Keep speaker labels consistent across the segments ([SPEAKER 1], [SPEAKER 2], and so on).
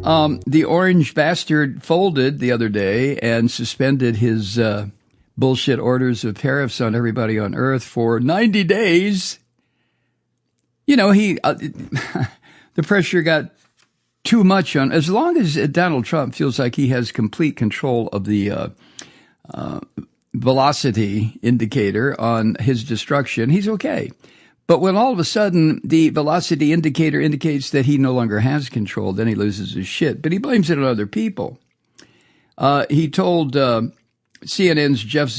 [SPEAKER 1] The orange bastard folded the other day and suspended his bullshit orders of tariffs on everybody on Earth for 90 days. You know, the pressure got too much on. As long as Donald Trump feels like he has complete control of the velocity indicator on his destruction, he's okay. But when all of a sudden the velocity indicator indicates that he no longer has control, then he loses his shit. But he blames it on other people. He told CNN's Jeff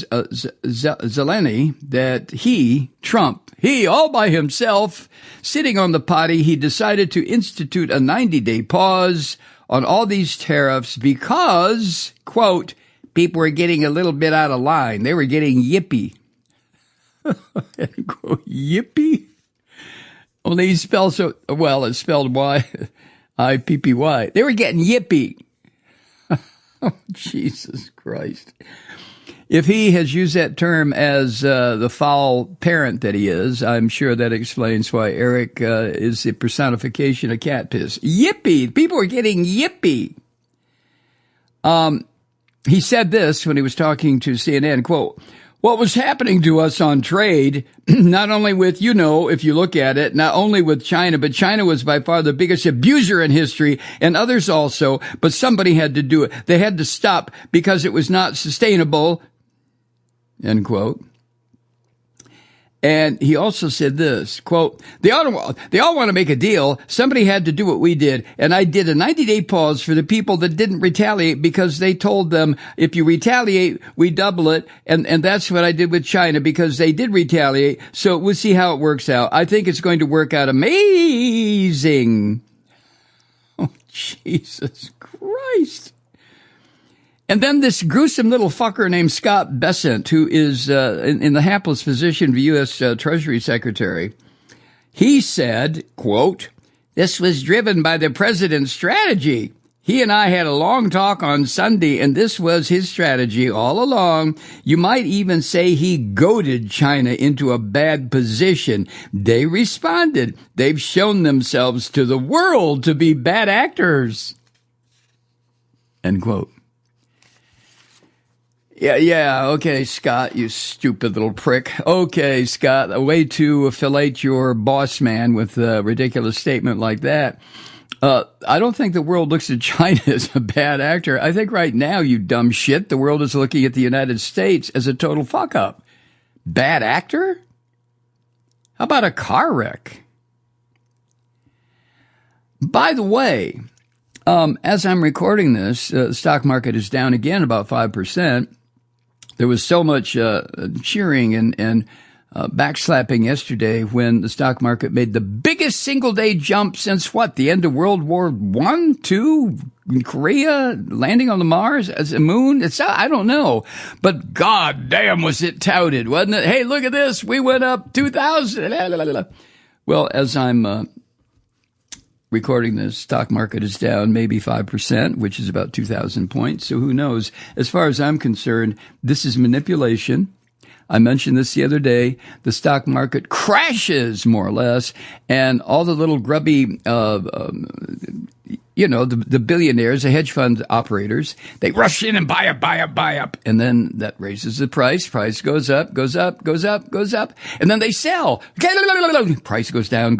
[SPEAKER 1] Zeleny that Trump, all by himself, sitting on the potty, he decided to institute a 90-day pause on all these tariffs because, quote, people were getting a little bit out of line. They were getting yippy. Yippy? Only he spelled so well, it's spelled Y-I-P-P-Y. They were getting yippy. Oh, Jesus Christ. If he has used that term as the foul parent that he is, I'm sure that explains why Eric is the personification of cat piss. Yippee! People were getting yippee. He said this when he was talking to CNN, quote, what was happening to us on trade, not only with, if you look at it, not only with China, but China was by far the biggest abuser in history, and others also, but somebody had to do it. They had to stop because it was not sustainable, end quote. And he also said this, quote, they all want to make a deal. Somebody had to do what we did. And I did a 90-day pause for the people that didn't retaliate because they told them, if you retaliate, we double it. And that's what I did with China because they did retaliate. So we'll see how it works out. I think it's going to work out amazing. Oh, Jesus Christ. And then this gruesome little fucker named Scott Bessent, who is in the hapless position of U.S. Treasury Secretary, he said, quote, this was driven by the president's strategy. He and I had a long talk on Sunday, and this was his strategy all along. You might even say he goaded China into a bad position. They responded. They've shown themselves to the world to be bad actors. End quote. Yeah, okay, Scott, you stupid little prick. Okay, Scott, a way to fillet your boss man with a ridiculous statement like that. I don't think the world looks at China as a bad actor. I think right now, you dumb shit, the world is looking at the United States as a total fuck-up. Bad actor? How about a car wreck? By the way, as I'm recording this, the stock market is down again about 5%. There was so much cheering and backslapping yesterday when the stock market made the biggest single-day jump since what? The end of World War I, II, Korea, landing on the Mars as a moon? I don't know. But God damn was it touted, wasn't it? Hey, look at this. We went up 2,000. Well, as I'm recording this, stock market is down maybe 5%, which is about 2,000 points. So who knows? As far as I'm concerned, this is manipulation. I mentioned this the other day. The stock market crashes more or less, and all the little grubby, the billionaires, the hedge fund operators, they rush in and buy up. And then that raises the price. Price goes up. And then they sell. Price goes down.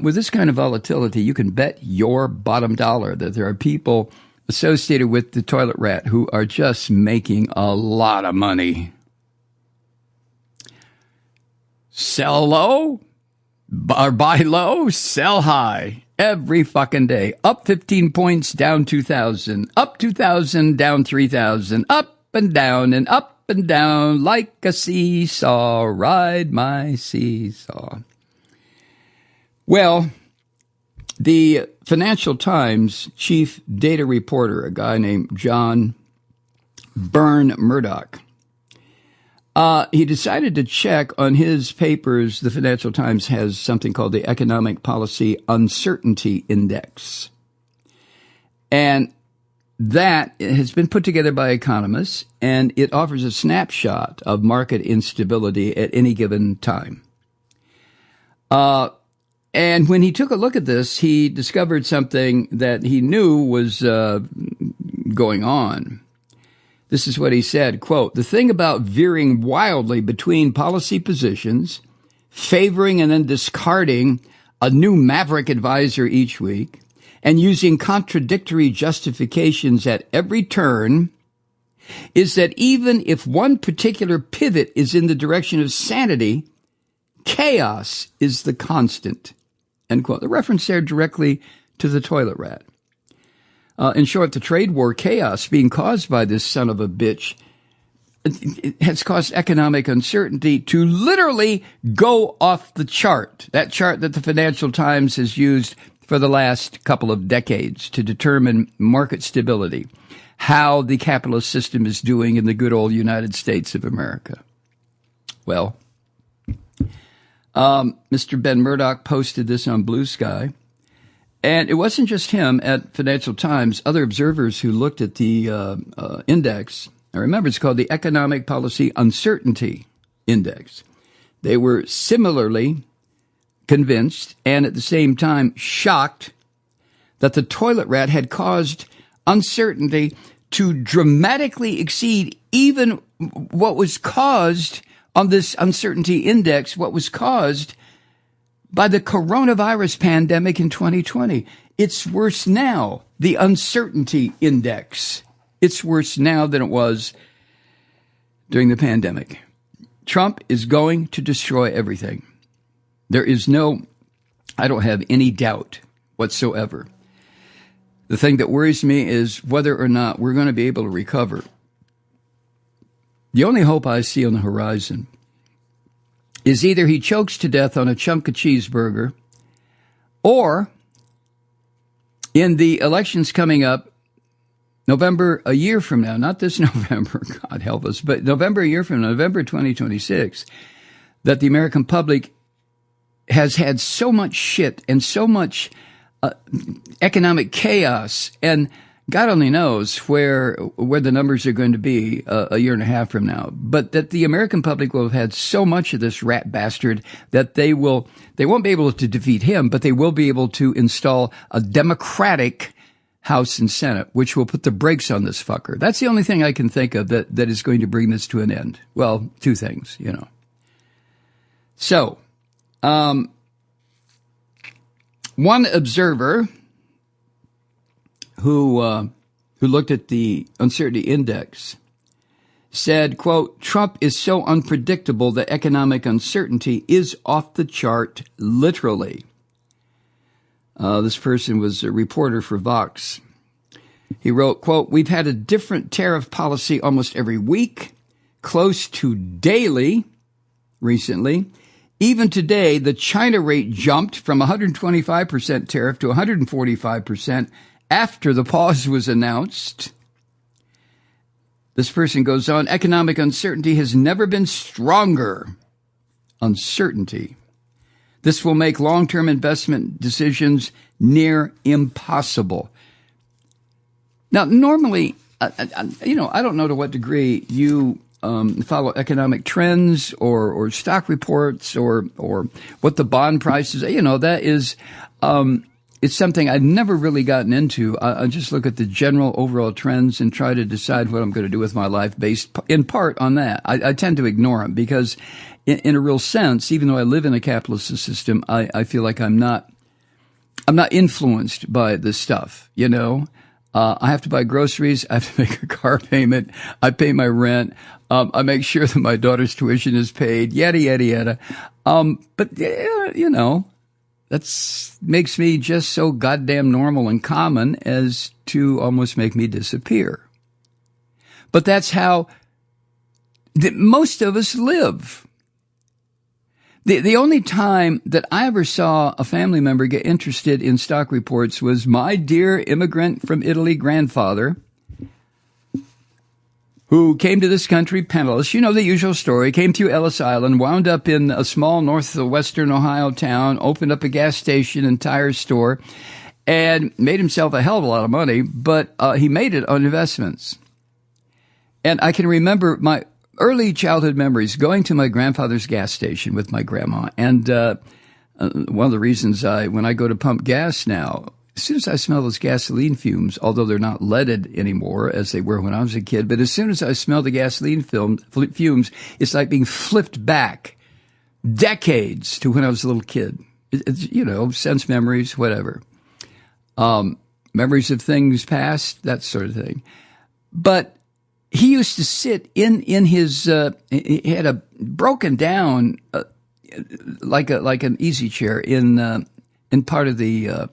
[SPEAKER 1] With this kind of volatility, you can bet your bottom dollar that there are people associated with the toilet rat who are just making a lot of money. Sell low, or buy low, sell high. Every fucking day. Up 15 points, down 2,000. Up 2,000, down 3,000. Up and down like a seesaw. Ride my seesaw. Well, the Financial Times chief data reporter, a guy named John Byrne Murdoch, he decided to check on his papers. The Financial Times has something called the Economic Policy Uncertainty Index. And that has been put together by economists, and it offers a snapshot of market instability at any given time. And when he took a look at this, he discovered something that he knew was going on. This is what he said, quote, "The thing about veering wildly between policy positions, favoring and then discarding a new maverick advisor each week, and using contradictory justifications at every turn is that even if one particular pivot is in the direction of sanity, chaos is the constant." End quote. The reference there directly to the toilet rat. In short, the trade war chaos being caused by this son of a bitch it has caused economic uncertainty to literally go off the chart. That chart that the Financial Times has used for the last couple of decades to determine market stability, how the capitalist system is doing in the good old United States of America. Well, Mr. Ben Murdoch posted this on Blue Sky. And it wasn't just him at Financial Times. Other observers who looked at the index, I remember it's called the Economic Policy Uncertainty Index. They were similarly convinced and at the same time shocked that the toilet rat had caused uncertainty to dramatically exceed even what was caused on this uncertainty index, what was caused by the coronavirus pandemic in 2020. It's worse now, the uncertainty index. It's worse now than it was during the pandemic. Trump is going to destroy everything. I don't have any doubt whatsoever. The thing that worries me is whether or not we're going to be able to recover. The only hope I see on the horizon is either he chokes to death on a chunk of cheeseburger, or in the elections coming up, November a year from now, not this November, God help us, but November a year from now, November 2026, that the American public has had so much shit and so much economic chaos, and God only knows where the numbers are going to be a year and a half from now. But that the American public will have had so much of this rat bastard that they won't be able to defeat him, but they will be able to install a Democratic House and Senate, which will put the brakes on this fucker. That's the only thing I can think of that is going to bring this to an end. Well, two things, So, one observer who looked at the uncertainty index said, quote, "Trump is so unpredictable that economic uncertainty is off the chart, literally." This person was a reporter for Vox. He wrote, quote, "We've had a different tariff policy almost every week, close to daily recently. Even today, the China rate jumped from 125% tariff to 145%. After the pause was announced." This person goes on, "Economic uncertainty has never been stronger." Uncertainty. "This will make long-term investment decisions near impossible." Now, normally, I don't know to what degree you follow economic trends or stock reports or what the bond prices. That is. It's something I've never really gotten into. I just look at the general overall trends and try to decide what I'm going to do with my life based in part on that. I tend to ignore them because in a real sense, even though I live in a capitalist system, I feel like I'm not influenced by this stuff. I have to buy groceries. I have to make a car payment. I pay my rent. I make sure that my daughter's tuition is paid, yada, yada, yada. But that makes me just so goddamn normal and common as to almost make me disappear. But that's how most of us live. The only time that I ever saw a family member get interested in stock reports was my dear immigrant from Italy grandfather, who came to this country penniless. The usual story. Came through Ellis Island, wound up in a small northwestern Ohio town, opened up a gas station and tire store, and made himself a hell of a lot of money, but he made it on investments. And I can remember my early childhood memories going to my grandfather's gas station with my grandma, and one of the reasons when I go to pump gas now, as soon as I smell those gasoline fumes, although they're not leaded anymore as they were when I was a kid, but as soon as I smell the gasoline fumes, it's like being flipped back decades to when I was a little kid. It's, sense memories, whatever. Memories of things past, that sort of thing. But he used to sit in his, he had a broken down, like an easy chair in part of the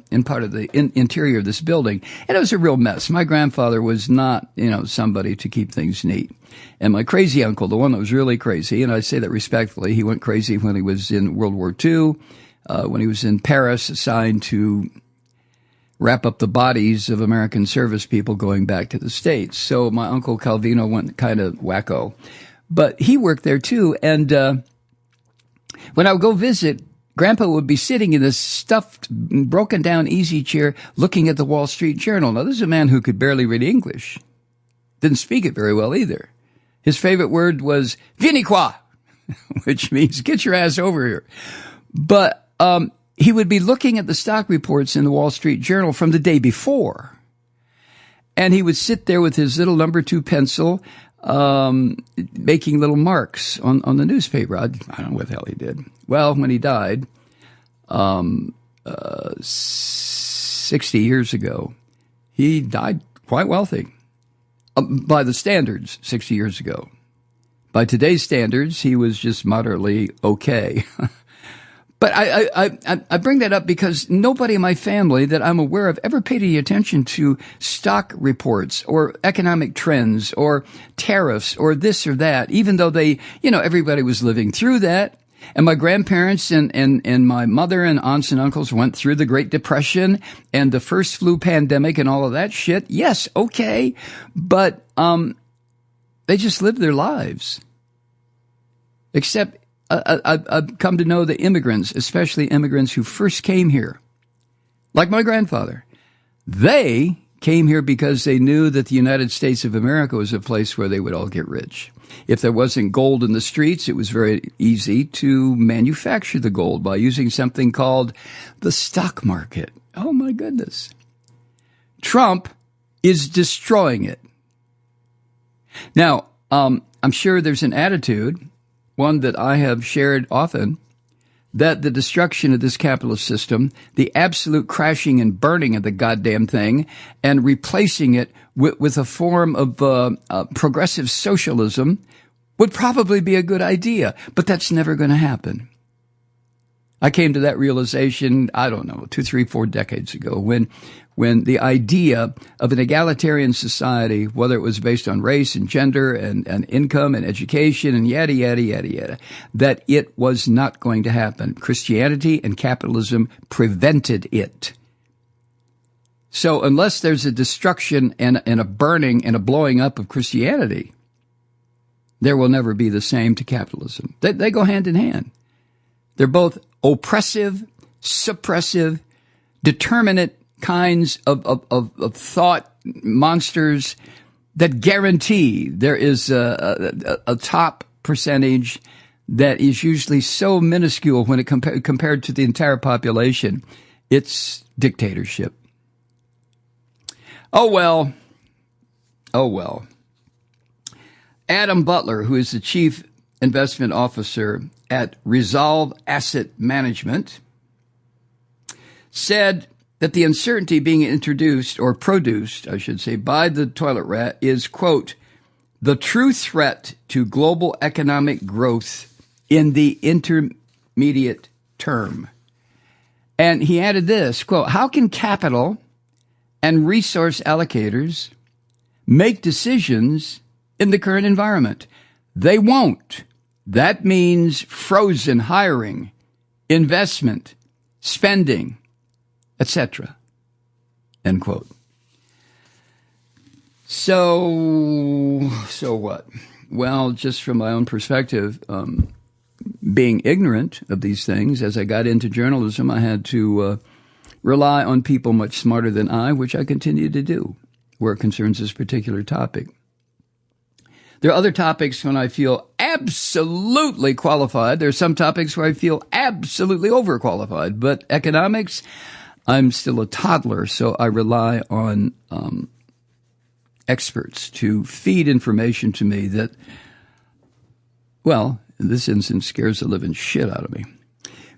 [SPEAKER 1] interior of this building. And it was a real mess. My grandfather was not, somebody to keep things neat. And my crazy uncle, the one that was really crazy, and I say that respectfully, he went crazy when he was in World War II, when he was in Paris, assigned to wrap up the bodies of American service people going back to the States. So my uncle Calvino went kind of wacko. But he worked there too. And when I would go visit, Grandpa would be sitting in this stuffed, broken down easy chair looking at the Wall Street Journal. Now, this is a man who could barely read English. Didn't speak it very well either. His favorite word was "Vieni qua," which means get your ass over here. But he would be looking at the stock reports in the Wall Street Journal from the day before. And he would sit there with his little number 2 pencil, making little marks on the newspaper. I don't know what the hell he did. Well, when he died, 60 years ago, he died quite wealthy. By the standards, 60 years ago. By today's standards, he was just moderately okay. But I bring that up because nobody in my family that I'm aware of ever paid any attention to stock reports or economic trends or tariffs or this or that, even though everybody was living through that. And my grandparents and my mother and aunts and uncles went through the Great Depression and the first flu pandemic and all of that shit. Yes, okay. But they just lived their lives. Except I've come to know the immigrants, especially immigrants who first came here, like my grandfather. They came here because they knew that the United States of America was a place where they would all get rich. If there wasn't gold in the streets, it was very easy to manufacture the gold by using something called the stock market. Oh, my goodness. Trump is destroying it. Now, I'm sure there's an attitude, one that I have shared often, that the destruction of this capitalist system, the absolute crashing and burning of the goddamn thing, and replacing it with a form of progressive socialism would probably be a good idea. But that's never going to happen. I came to that realization, I don't know, 2, 3, 4 decades ago, when the idea of an egalitarian society, whether it was based on race and gender and income and education and yada, yada, yada, yada, that it was not going to happen. Christianity and capitalism prevented it. So unless there's a destruction and a burning and a blowing up of Christianity, there will never be the same to capitalism. They go hand in hand. They're both oppressive, suppressive, determinate kinds of thought monsters that guarantee there is a top percentage that is usually so minuscule when it compared to the entire population. It's dictatorship. Oh, well. Adam Butler, who is the chief investment officer at Resolve Asset Management, said that the uncertainty being introduced, or produced, I should say, by the toilet rat is, quote, the true threat to global economic growth in the intermediate term. And he added this, quote, how can capital and resource allocators make decisions in the current environment? They won't. That means frozen hiring, investment, spending, etc. End quote. So what? Well, just from my own perspective, being ignorant of these things, as I got into journalism, I had to rely on people much smarter than I, which I continue to do, where it concerns this particular topic. There are other topics when I feel absolutely qualified. There are some topics where I feel absolutely overqualified. But economics, I'm still a toddler, so I rely on experts to feed information to me that, well, in this instance, scares the living shit out of me.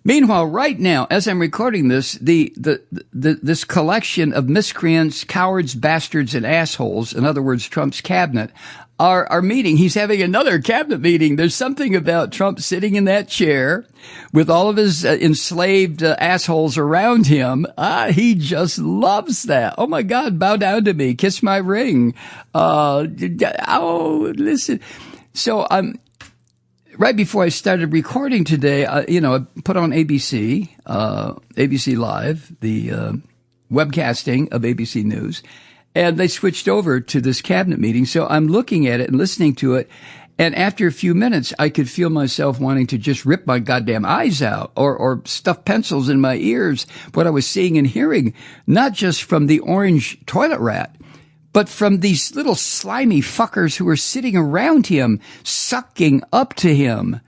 [SPEAKER 1] Meanwhile, right now, as I'm recording this, this collection of miscreants, cowards, bastards, and assholes, in other words, Trump's cabinet, are meeting. He's having another cabinet meeting. There's something about Trump sitting in that chair with all of his enslaved assholes around him. He just loves that. Oh my God, bow down to me, kiss my ring. Listen. So right before I started recording today, I put on ABC Live, the webcasting of ABC News, and they switched over to this cabinet meeting. So I'm looking at it and listening to it, and after a few minutes, I could feel myself wanting to just rip my goddamn eyes out or stuff pencils in my ears, what I was seeing and hearing, not just from the orange toilet rat, but from these little slimy fuckers who are sitting around him, sucking up to him,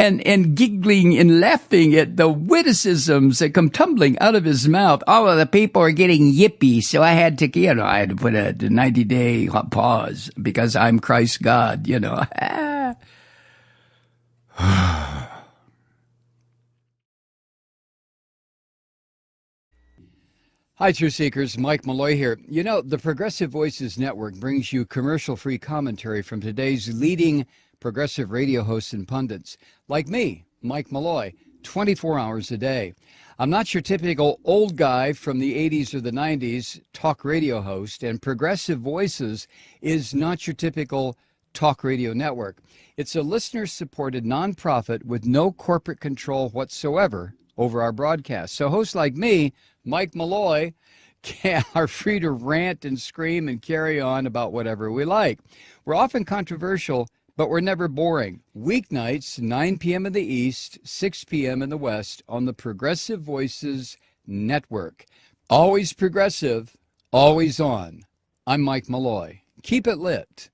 [SPEAKER 1] and giggling and laughing at the witticisms that come tumbling out of his mouth. Oh, the people are getting yippy, so I had to put a 90-day pause because I'm Christ God, Hi, Truth Seekers. Mike Malloy here. The Progressive Voices Network brings you commercial-free commentary from today's leading progressive radio hosts and pundits, like me, Mike Malloy, 24 hours a day. I'm not your typical old guy from the 80s or the 90s talk radio host, and Progressive Voices is not your typical talk radio network. It's a listener-supported nonprofit with no corporate control whatsoever over our broadcast. So hosts like me, Mike Malloy, are free to rant and scream and carry on about whatever we like. We're often controversial, but we're never boring. Weeknights, 9 p.m. in the East, 6 p.m. in the West on the Progressive Voices Network. Always progressive, always on. I'm Mike Malloy. Keep it lit.